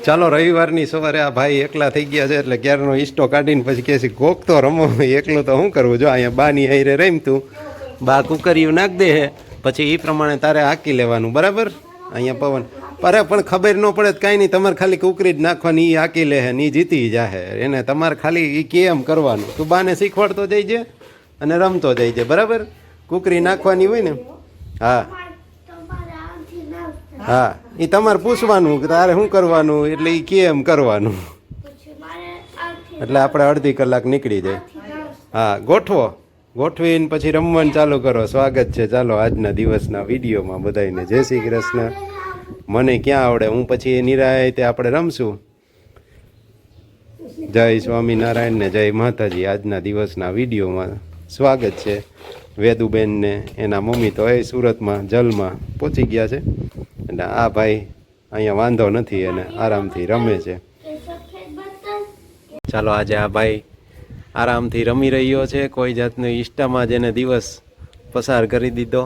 ચાલો રવિવારની સવારે આ ભાઈ એકલા થઈ ગયા છે એટલે ક્યારનો ઈસ્ટો કાઢીને પછી કહે છે કોક તો રમો. એકલું તો શું કરવું? જો અહીંયા બાની હારે રમતું, બા કુકરીયું નાખ દે હે, પછી એ પ્રમાણે તારે હાકી લેવાનું, બરાબર? અહીંયા પવન અરે પણ ખબર ન પડે તો કાંઈ નહીં, તમારે ખાલી કુકરી જ નાખવાની, એ હાકી લે હે ને એ જીતી જાહે. એને તમારે ખાલી એ કેમ કરવાનું, તું બાને શીખવાડતો જઈજે અને રમતો જઈજે, બરાબર? કુકરી નાખવાની હોય ને, હા હા, એ તમારે પૂછવાનું કે તારે શું કરવાનું, એટલે એ કેમ કરવાનું, એટલે આપણે અડધી કલાક નીકળી જાય. હા, ગોઠવીને પછી રમવાનું ચાલુ કરો. સ્વાગત છે ચાલો આજના દિવસના વિડીયોમાં બધાને. જય શ્રી કૃષ્ણ. મને ક્યાં આવડે, હું પછી નિરાયતે આપણે રમશું. જય સ્વામિનારાયણ ને જય માતાજી. આજના દિવસના વિડીયોમાં સ્વાગત છે. વેદુબેનને એના મમ્મી તો એ સુરતમાં જલમાં પહોંચી ગયા છે, અને આ ભાઈ અહીંયા વાંધો નથી, એને આરામથી રમે છે. ચાલો આજે આ ભાઈ આરામથી રમી રહ્યો છે. કોઈ જાતનો ઇન્સ્ટામાં જેને દિવસ પસાર કરી દીધો.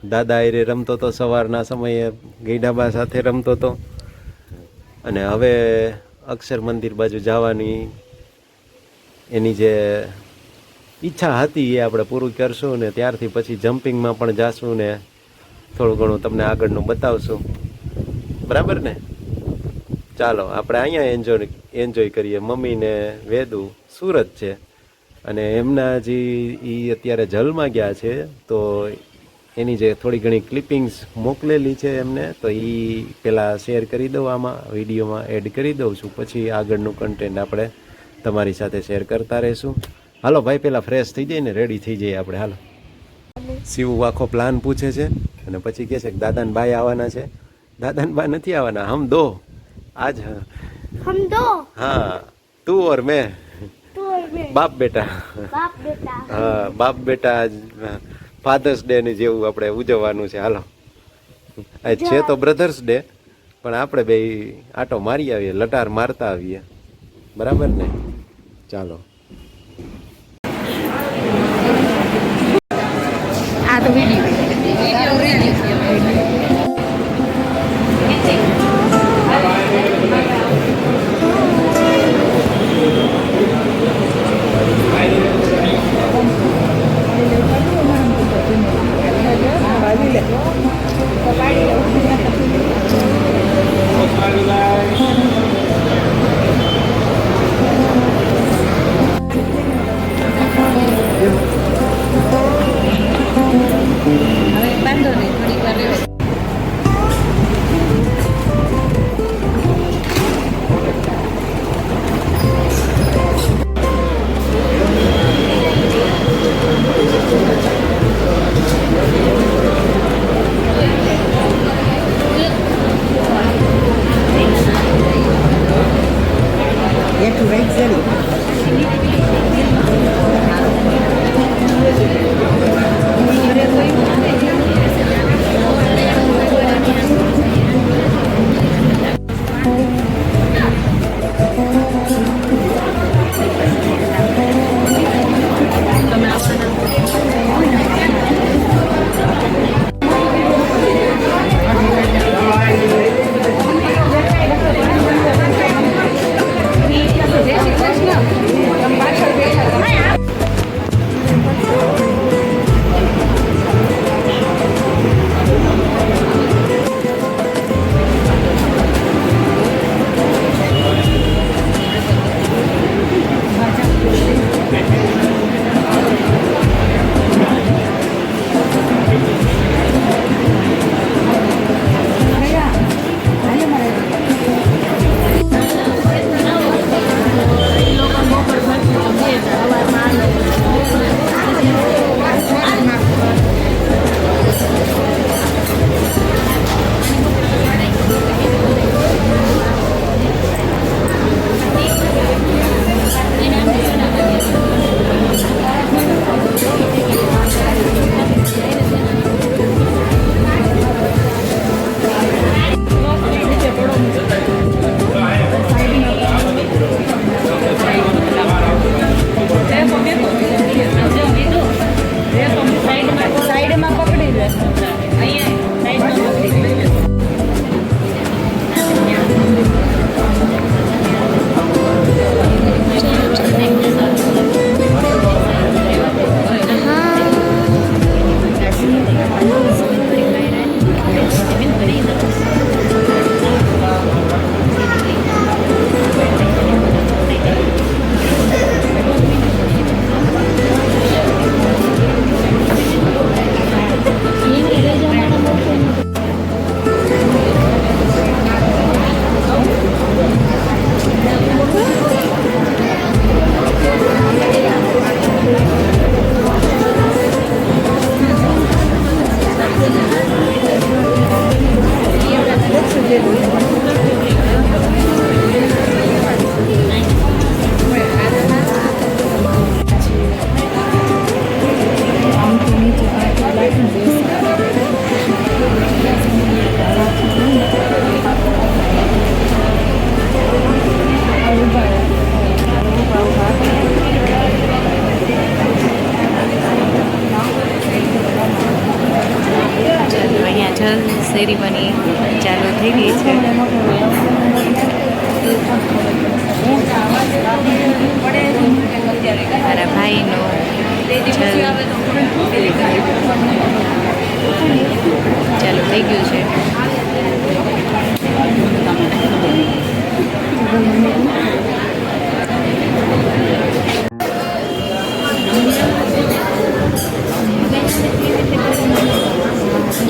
દાદા એરે રમતો હતો, સવારના સમયે ગઈડાબા સાથે રમતો હતો, અને હવે અક્ષર મંદિર બાજુ જવાની એની જે ઈચ્છા હતી એ આપણે પૂરું કરશું, ને ત્યારથી પછી જમ્પિંગમાં પણ જાશું ને થોડું ઘણું તમને આગળનું બતાવશું, બરાબર ને? ચાલો આપણે અહીંયા એન્જોય કરીએ. મમ્મી ને વેદુ સુરત છે, અને એમના જે એ અત્યારે જલમાં ગયા છે, તો એની જે થોડી ઘણી ક્લિપિંગ્સ મોકલેલી છે એમને, તો એ પહેલાં શેર કરી દઉં, આમાં વિડીયોમાં એડ કરી દઉં છું, પછી આગળનું કન્ટેન્ટ આપણે તમારી સાથે શેર કરતા રહીશું. હાલો ભાઈ, પહેલાં ફ્રેશ થઈ જાય ને રેડી થઈ જઈએ આપણે. હાલો. શિવ આખો પ્લાન પૂછે છે, અને પછી કહે છે કે દાદાને બાઈ આવવાના છે. દાદાને બા નથી આવવાના, હમ દો આજ. हम दो, हाँ, तू और मैं, બાપ બેટા. હા, બાપ બેટા ફાધર્સ ડે ની જેવું આપણે ઉજવવાનું છે. હાલો, આજ છે તો બ્રધર્સ ડે, પણ આપણે બે આટો મારી આવીએ, લટાર મારતા આવીએ, બરાબર ને? ચાલો. આ તો video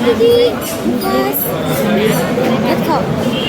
Daddy, bus. Let's go.